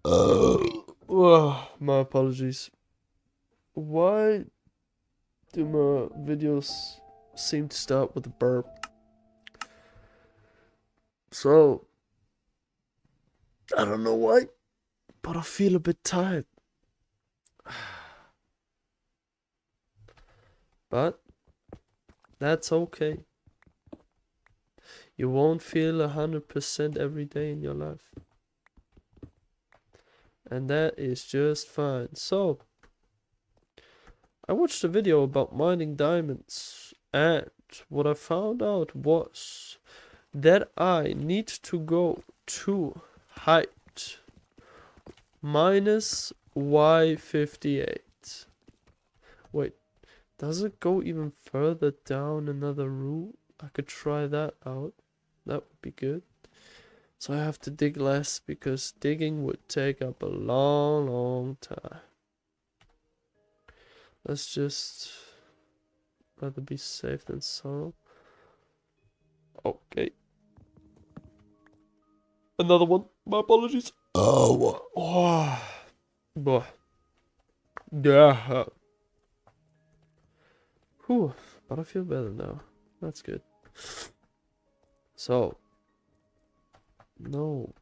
Oh, my apologies. Why do my videos seem to start with a burp? So, I don't know why, but I feel a bit tired. But that's okay. You won't feel 100% every day in your life. And that is just fine. So, I watched a video about mining diamonds, and what I found out was that I need to go to height minus Y58. Wait, does it go even further down another route? I could try that out. That would be good. So I have to dig less because digging would take up a long time. Let's just rather be safe than sorrow. Okay. Another one. My apologies. Oh. Boy. Yeah. Whew. But I feel better now. That's good. So. No.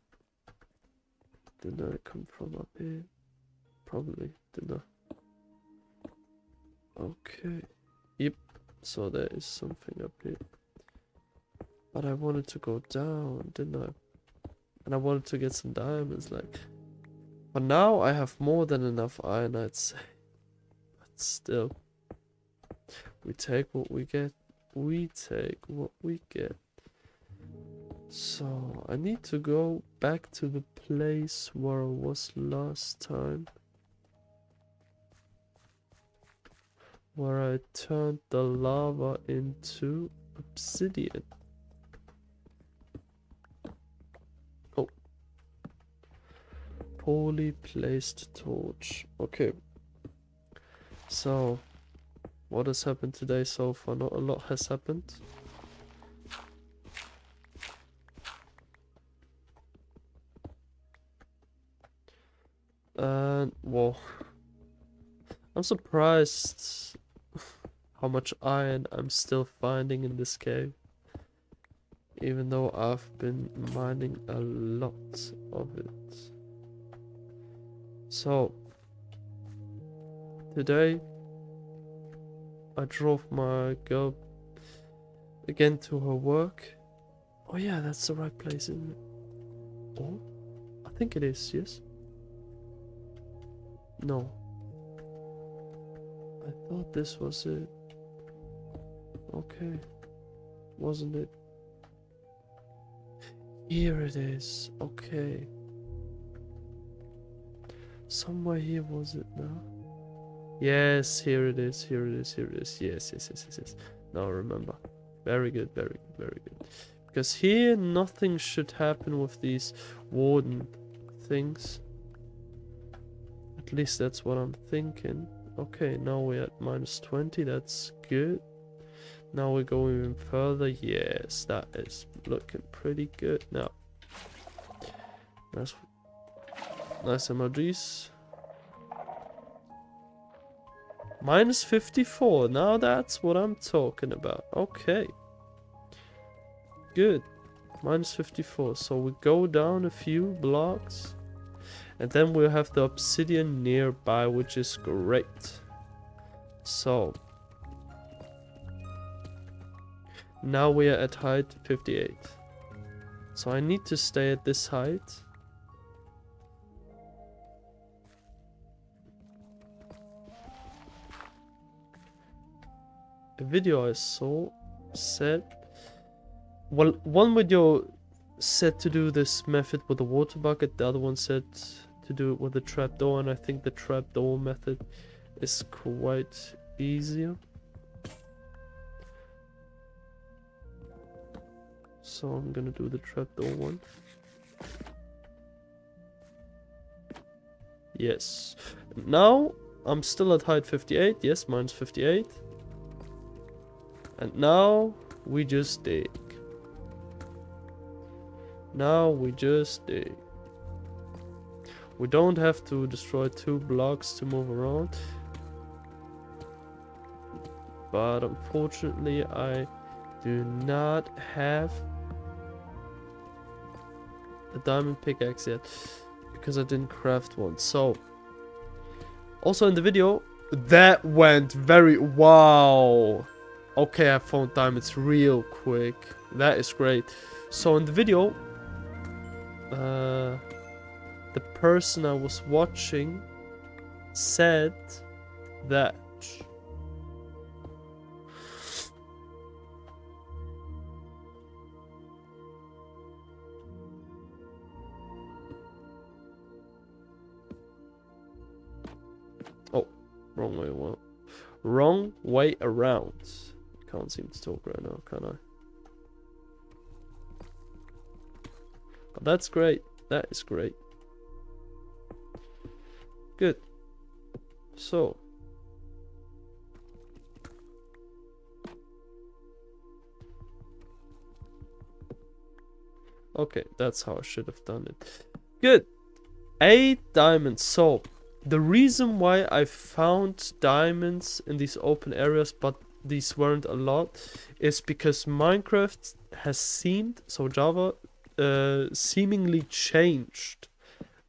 Didn't I come from up here? Probably. Didn't I? Okay. Yep. So there is something up here. But I wanted to go down, didn't I? And I wanted to get some diamonds, like. But now I have more than enough iron, I'd say. But still. We take what we get. We take what we get. So, I need to go back to the place where I was last time. Where I turned the lava into obsidian. Oh. Poorly placed torch. Okay. So, what has happened today so far? Not a lot has happened. And, well, I'm surprised how much iron I'm still finding in this cave. Even though I've been mining a lot of it. So, today I drove my girl again to her work. Oh yeah, that's the right place, isn't it? Oh, I think it is, yes? No. I thought this was it. Okay. Wasn't it? Here it is. Okay. Somewhere here was it now? Yes, here it is. Here it is. Here it is. Yes. Now I remember. Very good, very good, very good. Because here nothing should happen with these warden things. At least that's what I'm thinking. Okay, now we're at minus 20. That's good. Now we're going even further. Yes, that is looking pretty good now. Nice emojis. Minus 54. Now that's what I'm talking about. Okay. Good. Minus 54. So we go down a few blocks. And then we'll have the obsidian nearby, which is great. So. Now we are at height 58. So I need to stay at this height. A video I saw said, well, one video said to do this method with a water bucket, the other one said to do it with a trapdoor, and I think the trapdoor method is quite easier. So I'm gonna do the trapdoor one. Yes. Now I'm still at height 58. Yes, minus 58. And now we just dig. Now we just dig. We don't have to destroy 2 blocks to move around. But unfortunately, I do not have a diamond pickaxe yet. Because I didn't craft one. So, also in the video, that went very... Wow! Okay, I found diamonds real quick. That is great. So in the video, the person I was watching said that oh, wrong way around. Wrong way around. Can't seem to talk right now, can I? But that's great. That is great. Good. So. Okay, that's how I should have done it. Good. 8 diamonds. So, the reason why I found diamonds in these open areas, but these weren't a lot, is because Minecraft has seemed, so Java, seemingly changed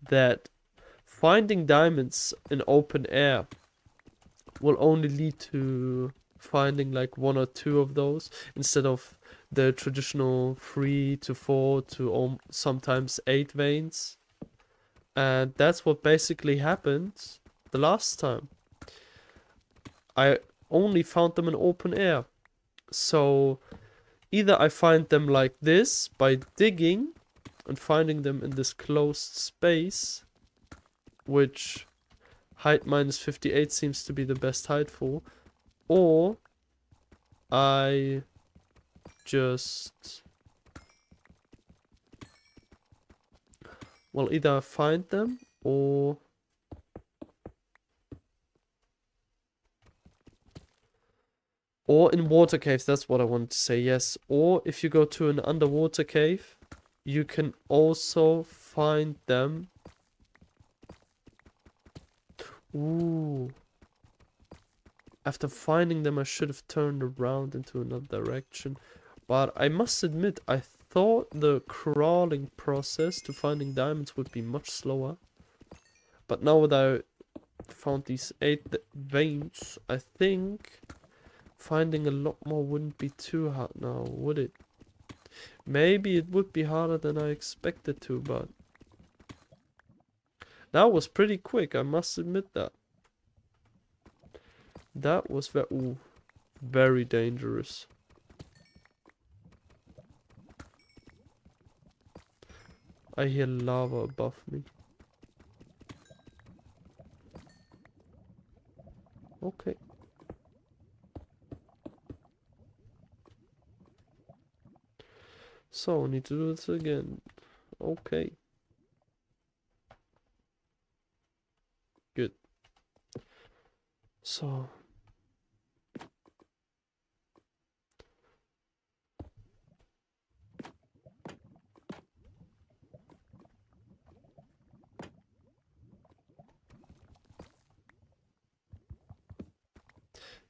that finding diamonds in open air will only lead to finding like 1 or 2 of those instead of the traditional 3 to 4 to sometimes 8 veins. And that's what basically happened the last time. I only found them in open air. So either I find them like this by digging and finding them in this closed space, which height minus 58 seems to be the best height for, or I just... Well, either I find them or... Or in water caves, that's what I wanted to say, yes. Or if you go to an underwater cave, you can also find them. Ooh. After finding them, I should have turned around into another direction. But I must admit, I thought the crawling process to finding diamonds would be much slower. But now that I found these 8 veins, I think finding a lot more wouldn't be too hard now, would it? Maybe it would be harder than I expected to, but that was pretty quick, I must admit that. That was very dangerous. I hear lava above me. Okay. So, need to do this again. Okay. Good. So.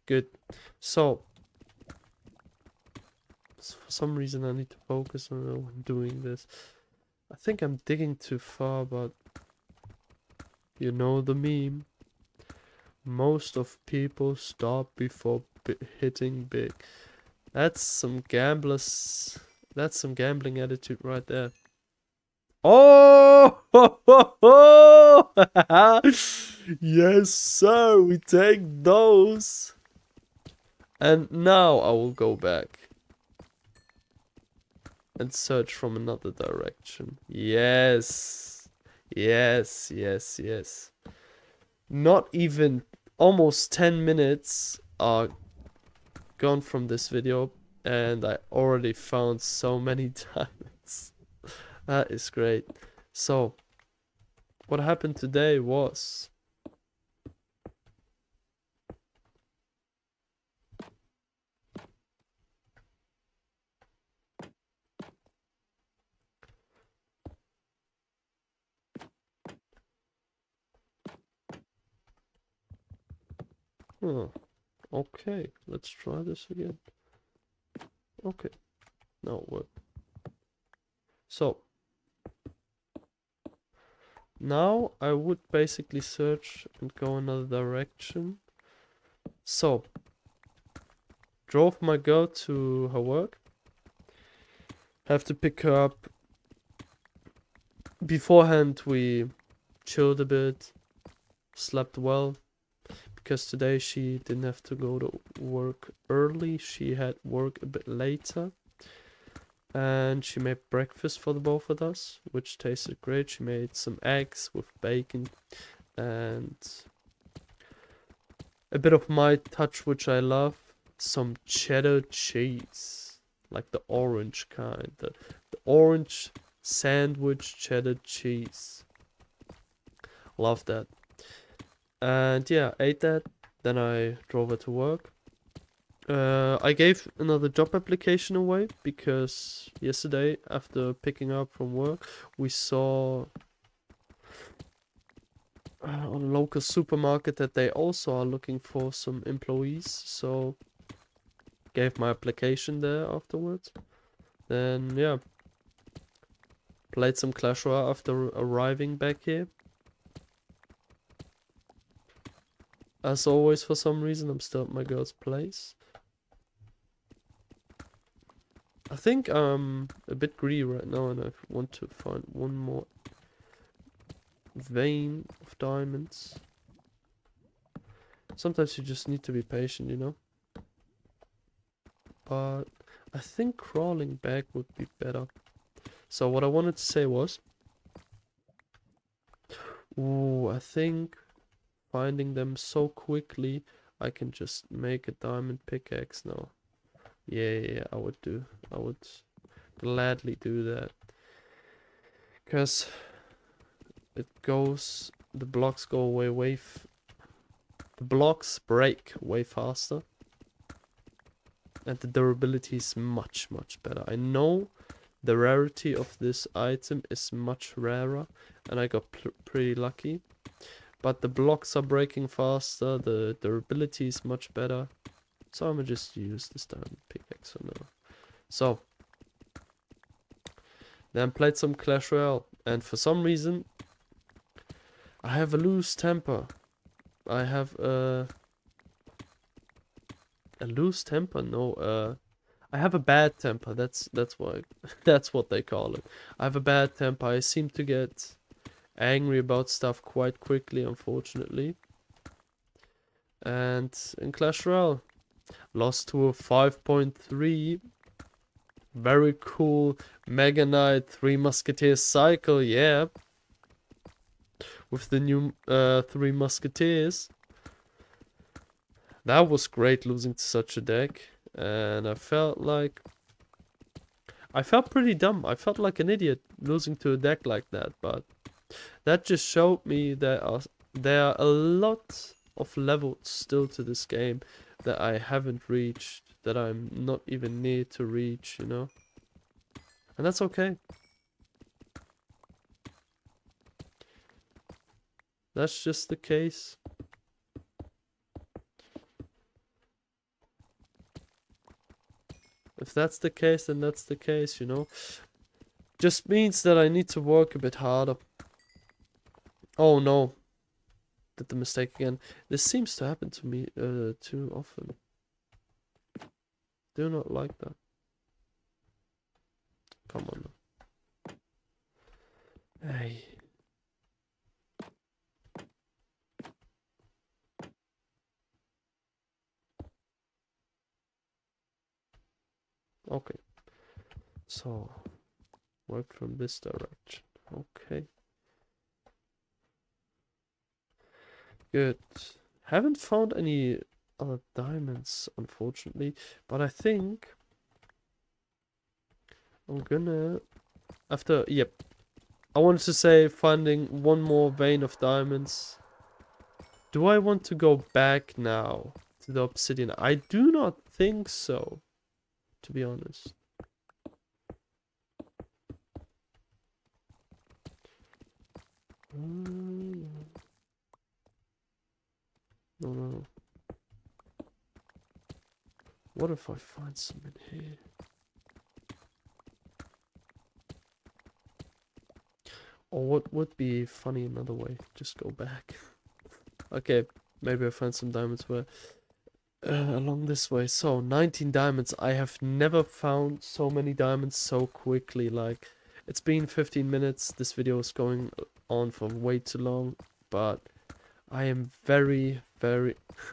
Good. So. For some reason I need to focus on doing this. I think I'm digging too far, but you know the meme. Most of people stop before hitting big. That's some gamblers. That's some gambling attitude right there. Oh! Yes, sir. We take those. And now I will go back and search from another direction. Yes. Yes, yes, yes. Not even almost 10 minutes are gone from this video, and I already found so many diamonds. That is great. So, what happened today was... Huh. Okay, let's try this again. Okay, now it worked. So, now I would basically search and go another direction. So, drove my girl to her work. Have to pick her up. Beforehand, we chilled a bit, slept well, because today she didn't have to go to work early. She had work a bit later. And she made breakfast for the both of us, which tasted great. She made some eggs with bacon and a bit of my touch, which I love, some cheddar cheese, like the orange kind, the orange sandwich cheddar cheese. Love that. And yeah, ate that. Then I drove her to work. I gave another job application away because yesterday, after picking up from work, we saw on a local supermarket that they also are looking for some employees. So gave my application there afterwards. Then yeah, played some Clash Royale after arriving back here. As always, for some reason, I'm still at my girl's place. I think I'm a bit greedy right now and I want to find one more vein of diamonds. Sometimes you just need to be patient, you know? But I think crawling back would be better. So what I wanted to say was... Ooh, I think finding them so quickly, I can just make a diamond pickaxe now. Yeah, I would gladly do that. Because the blocks go away the blocks break way faster. And the durability is much, much better. I know the rarity of this item is much rarer, and I got pretty lucky. But the blocks are breaking faster, the durability is much better. So I'm gonna just use this diamond pickaxe for now. So, then played some Clash Royale, and for some reason, I have a loose temper. I have a loose temper? No, I have a bad temper. That's why that's what they call it. I have a bad temper. I seem to get angry about stuff quite quickly, unfortunately. And in Clash Royale, lost to a 5.3. Very cool Mega Knight 3 Musketeers cycle, yeah. With the new 3 Musketeers. That was great losing to such a deck. And I felt pretty dumb. I felt like an idiot losing to a deck like that. But that just showed me that there are a lot of levels still to this game that I haven't reached. That I'm not even near to reach, you know? And that's okay. That's just the case. If that's the case, then that's the case, you know? Just means that I need to work a bit harder. Oh no. Did the mistake again. This seems to happen to me too often. Do not like that. Come on. Hey. Okay. So, work from this direction. Okay. Good. Haven't found any other diamonds, unfortunately. But I think I'm gonna... Yep. I wanted to say finding one more vein of diamonds. Do I want to go back now to the obsidian? I do not think so, to be honest. No. What if I find some in here? Or what would be funny another way? Just go back. Okay, maybe I find some diamonds where along this way. So 19 diamonds. I have never found so many diamonds so quickly. Like, it's been 15 minutes. This video is going on for way too long, but I am very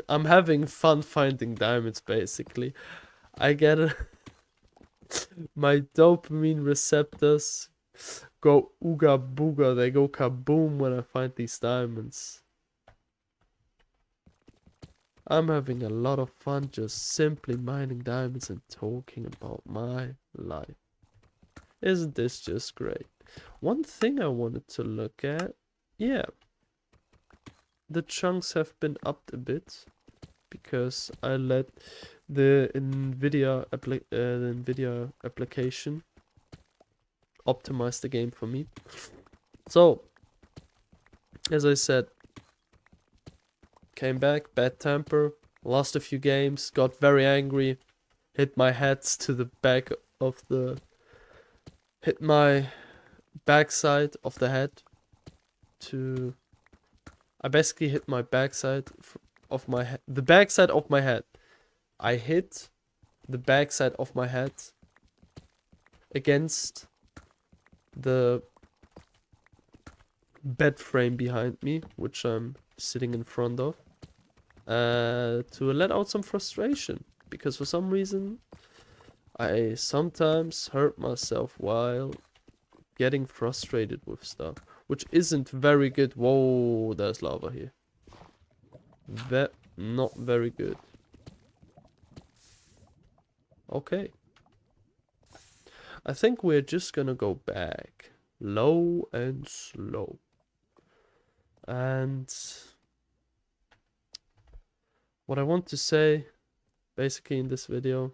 I'm having fun finding diamonds. Basically, I get it. My dopamine receptors go ooga booga. They go kaboom when I find these diamonds. I'm having a lot of fun just simply mining diamonds and talking about my life. Isn't this just great? One thing I wanted to look at, yeah, the chunks have been upped a bit because I let the NVIDIA application optimize the game for me. So, as I said, came back, bad temper, lost a few games, got very angry, hit my head to the back of the... hit my backside of the head to... I basically hit my backside of my head, the backside of my head. I hit the backside of my head against the bed frame behind me, which I'm sitting in front of, to let out some frustration, because for some reason I sometimes hurt myself while getting frustrated with stuff, which isn't very good. Whoa, there's lava here. Not very good. Okay. I think we're just gonna go back low and slow. And what I want to say basically in this video,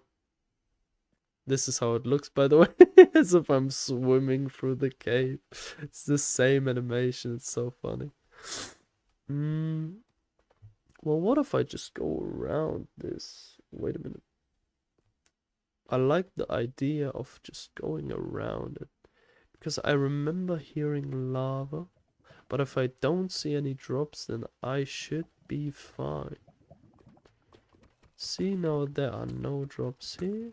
this is how it looks, by the way, as if I'm swimming through the cave. It's the same animation, it's so funny. Well, what if I just go around this? Wait a minute. I like the idea of just going around it, because I remember hearing lava, but if I don't see any drops, then I should be fine. See, now there are no drops here.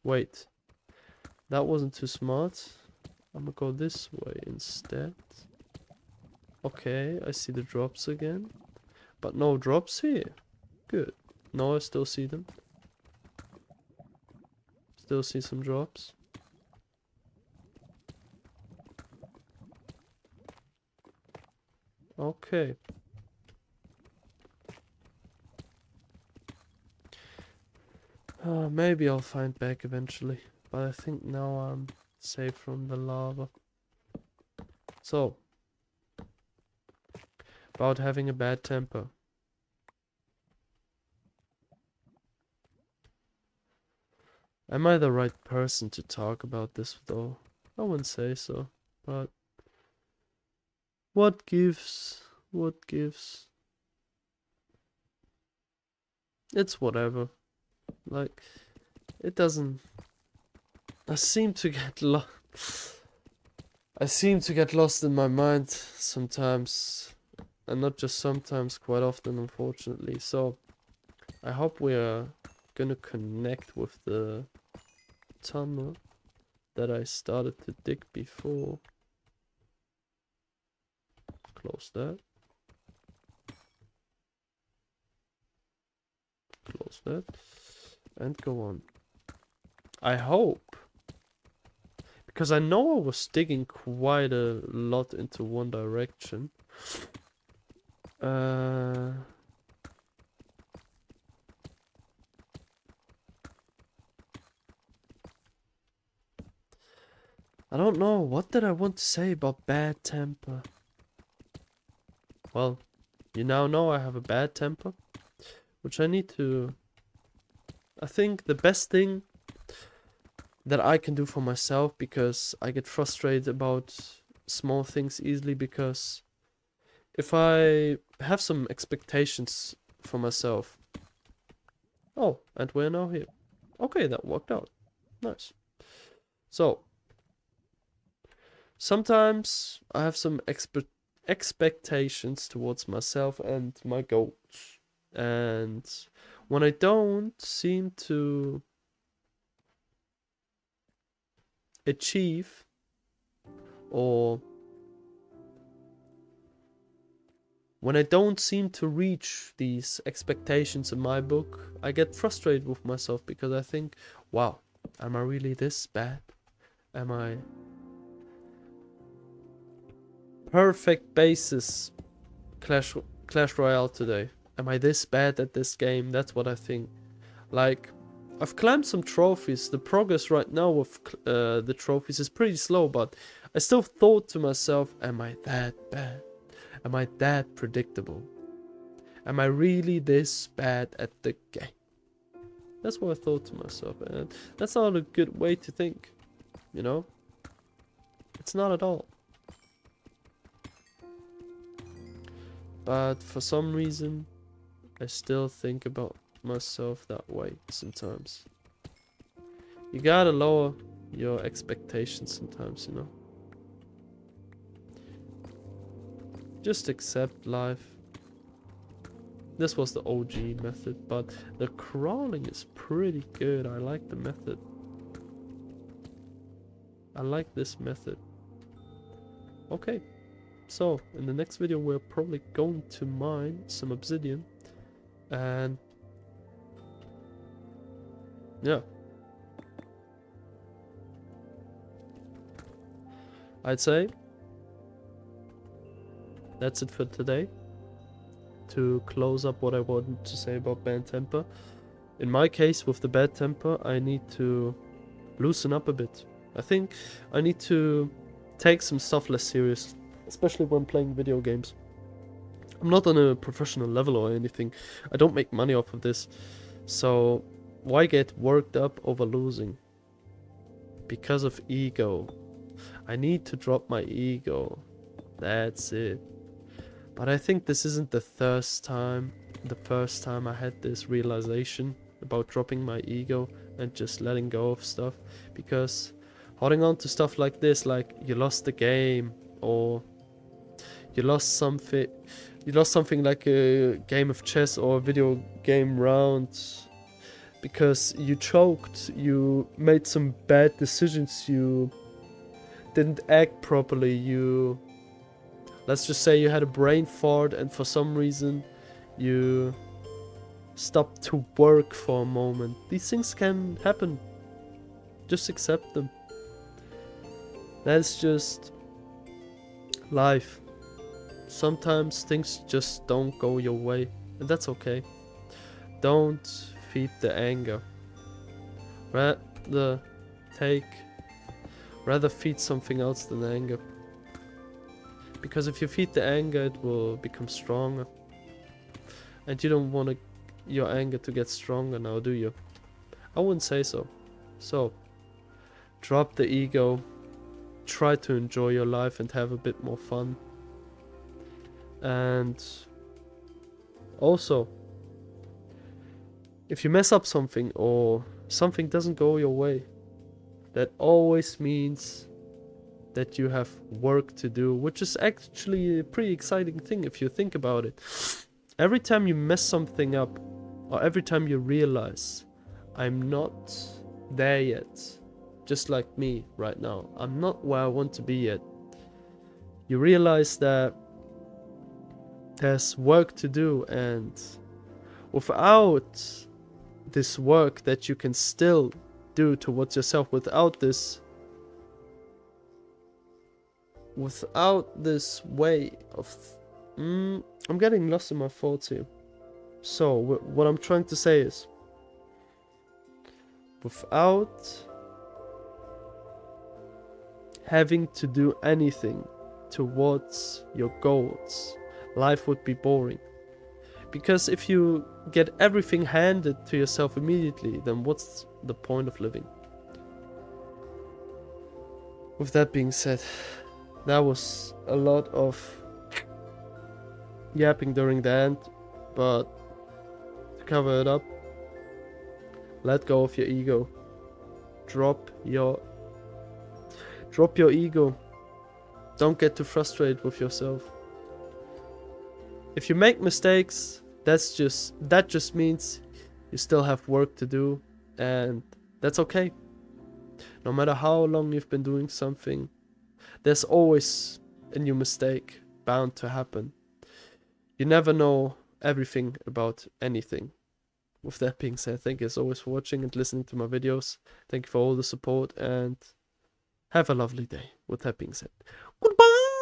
Wait, that wasn't too smart. I'm gonna go this way instead. Okay, I see the drops again, but no drops here. Good. No, I still see them. Still see some drops. Okay. Maybe I'll find back eventually, but I think now I'm safe from the lava. So, about having a bad temper. Am I the right person to talk about this though? I wouldn't say so, but what gives? What gives? It's whatever. Like, it doesn't... I seem to get lost in my mind sometimes, and not just sometimes, quite often, unfortunately. So I hope we are gonna connect with the tunnel that I started to dig before. Close that. Close that. And go on. I hope. Because I know I was digging quite a lot into one direction. I don't know. What did I want to say about bad temper? Well, you now know I have a bad temper, which I need to... I think the best thing that I can do for myself, because I get frustrated about small things easily, because if I have some expectations for myself, Oh, and we're now here. Okay, that worked out. Nice. So, sometimes I have some expectations towards myself and my goals. And when I don't seem to achieve or when I don't seem to reach these expectations in my book, I get frustrated with myself because I think, wow, am I really this bad? Am I perfect basis Clash Royale today? Am I this bad at this game? That's what I think. Like, I've climbed some trophies. The progress right now with the trophies is pretty slow, but I still thought to myself, am I that bad? Am I that predictable? Am I really this bad at the game? That's what I thought to myself, and that's not a good way to think, you know? It's not at all. But for some reason, I still think about myself that way sometimes. You gotta lower your expectations sometimes, you know? Just accept life. This was the OG method, but the crawling is pretty good. I like the method. I like this method. Okay, so in the next video we're probably going to mine some obsidian. And yeah, I'd say that's it for today. To close up what I wanted to say about bad temper. In my case, with the bad temper, I need to loosen up a bit. I think I need to take some stuff less serious, especially when playing video games. I'm not on a professional level or anything. I don't make money off of this. So why get worked up over losing? Because of ego. I need to drop my ego. That's it. But I think this isn't the first time I had this realization about dropping my ego and just letting go of stuff. Because holding on to stuff like this, like you lost the game or you lost something like a game of chess or a video game round because you choked, you made some bad decisions, you didn't act properly, let's just say you had a brain fart and for some reason you stopped to work for a moment. These things can happen. Just accept them. That's just life. Sometimes things just don't go your way, and that's okay. Don't feed the anger. Rather feed something else than anger. Because if you feed the anger, it will become stronger. And you don't want your anger to get stronger now, do you? I wouldn't say so. So, drop the ego. Try to enjoy your life and have a bit more fun. And also, if you mess up something or something doesn't go your way, that always means that you have work to do, which is actually a pretty exciting thing if you think about it. Every time you mess something up, or every time you realize, I'm not there yet, just like me right now, I'm not where I want to be yet, you realize that there's work to do, and without this work that you can still do towards yourself, without this way of I'm getting lost in my thoughts here. So what I'm trying to say is, without having to do anything towards your goals, life would be boring. Because if you get everything handed to yourself immediately, then what's the point of living? With that being said, that was a lot of yapping during the end, but to cover it up, Let go of your ego. Drop your ego. Don't get too frustrated with yourself. If you make mistakes, that just means you still have work to do, and that's okay. No matter how long you've been doing something, there's always a new mistake bound to happen. You never know everything about anything. With that being said, thank you as always for watching and listening to my videos. Thank you for all the support, and have a lovely day. With that being said, goodbye!